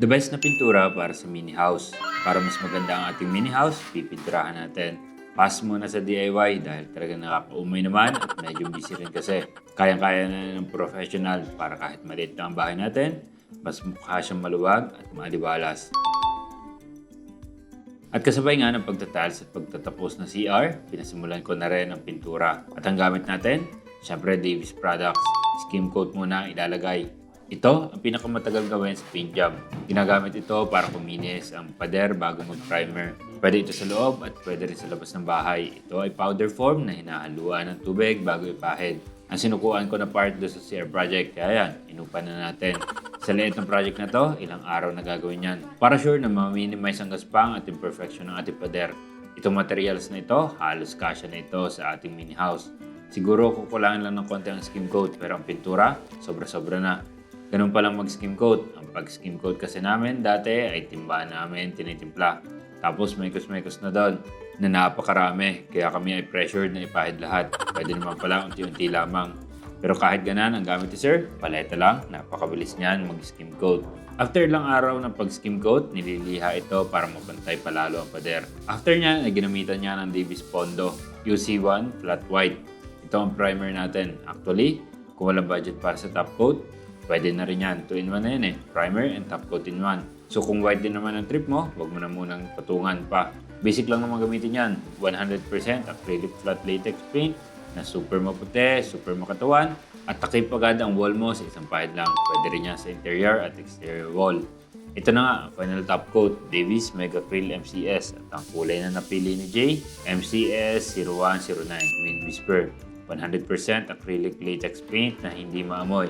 The best na pintura para sa mini house. Para mas maganda ang ating mini house, pipinturahan natin. Pass muna sa DIY dahil talaga nakakaumay naman at medyo busy rin kasi. Kayang-kaya na ng professional para kahit maliit na ang bahay natin, mas mukha siyang maluwag at maliwalas. At kasabay nga ng pagtatiles at pagtatapos ng CR, pinasimulan ko na rin ang pintura. At ang gamit natin, syempre Davis Products. Skim coat muna ang ilalagay. Ito ang pinakamatagal gawin sa paint job. Ginagamit ito para kuminis ang pader bago mag-primer. Pwede ito sa loob at pwede rin sa labas ng bahay. Ito ay powder form na hinahaluan ng tubig bago ipahid. Ang sinukuhan ko na part doon sa CR project, kaya yan, inupan na natin. Sa liit ng project na to, ilang araw na gagawin yan. Para sure na ma-minimize ang gaspang at imperfection ng ating pader. Itong materials na ito, halos kasya na ito sa ating mini house. Siguro kukulangan lang ng konti ang skim coat, pero ang pintura, sobra-sobra na. Ganun palang mag-skim coat. Ang pag-skim coat kasi namin dati ay timba namin tinitimpla. Tapos maykos-maykos na doon na napakarami. Kaya kami ay pressured na ipahid lahat. Pwede naman pala unti-unti lamang. Pero kahit ganan ang gamit ni Sir, paleta lang, napakabilis niyan mag-skim coat. After lang araw ng pag-skim coat, nililiha ito para mapantay palalo ang pader. After niyan, ay ginamitan niya ng Davis Pondo UC1 Flat White. Ito ang primer natin. Actually, kung walang budget para sa top coat, pwede na rin yan. 2-in-1 na yan eh. Primer and top coat in 1. So kung white din naman ang trip mo, huwag mo na munang patungan pa. Basic lang naman gamitin yan. 100% acrylic flat latex paint na super maputi, super makatawan, at takip agad ang wall mo sa isang pahid lang. Pwede rin yan sa interior at exterior wall. Ito na nga, final top coat, Davis Mega Acryl MCS. At ang kulay na napili ni Jay, MCS 0109 Wind Whisper. 100% acrylic latex paint na hindi maamoy.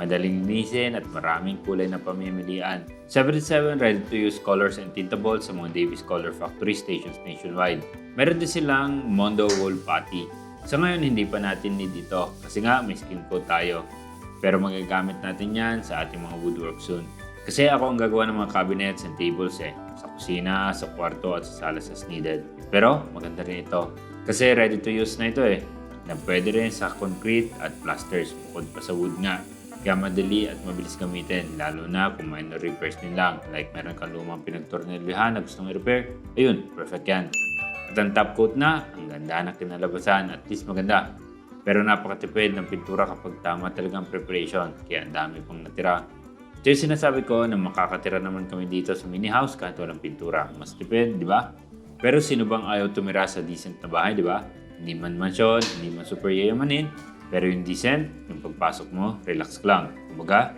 Madaling linisin at maraming kulay na pamimilian. 77 ready-to-use colors and tintables sa mga Davis Color Factory stations nationwide. Meron din silang Mondo Wool Putty. Sa ngayon, hindi pa natin need ito kasi nga may skim coat tayo. Pero magagamit natin yan sa ating mga woodwork soon. Kasi ako ang gagawa ng mga cabinets and tables sa kusina, sa kwarto at sa sala as needed. Pero maganda rin ito kasi ready-to-use na ito na pwede rin sa concrete at plasters bukod pa sa wood nga. Kaya madali at mabilis gamitin, lalo na kung minor repairs din lang. Like meron kang lumang pinagtornilyohan na gustong i-repair, ayun, perfect yan. At ang top coat na, ang ganda na kinalabasan, at least maganda. Pero napakatipid ng pintura kapag tama talagang preparation, kaya ang dami pang natira. Ito yung sinasabi ko na makakatira naman kami dito sa mini house kahit walang pintura. Mas tipid, di ba? Pero sino bang ayaw tumira sa decent na bahay, di ba? Hindi man mansyon, hindi man super yayamanin, pero yung decent, yung pagpasok mo, relax ka lang. Kumbaga,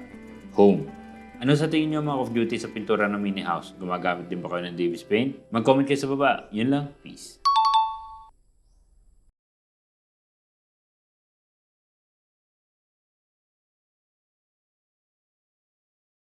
home. Ano sa tingin nyo mga off-duty sa pintura ng mini house? Gumagamit din ba kayo ng Davis paint? Mag-comment kayo sa baba. Yun lang. Peace.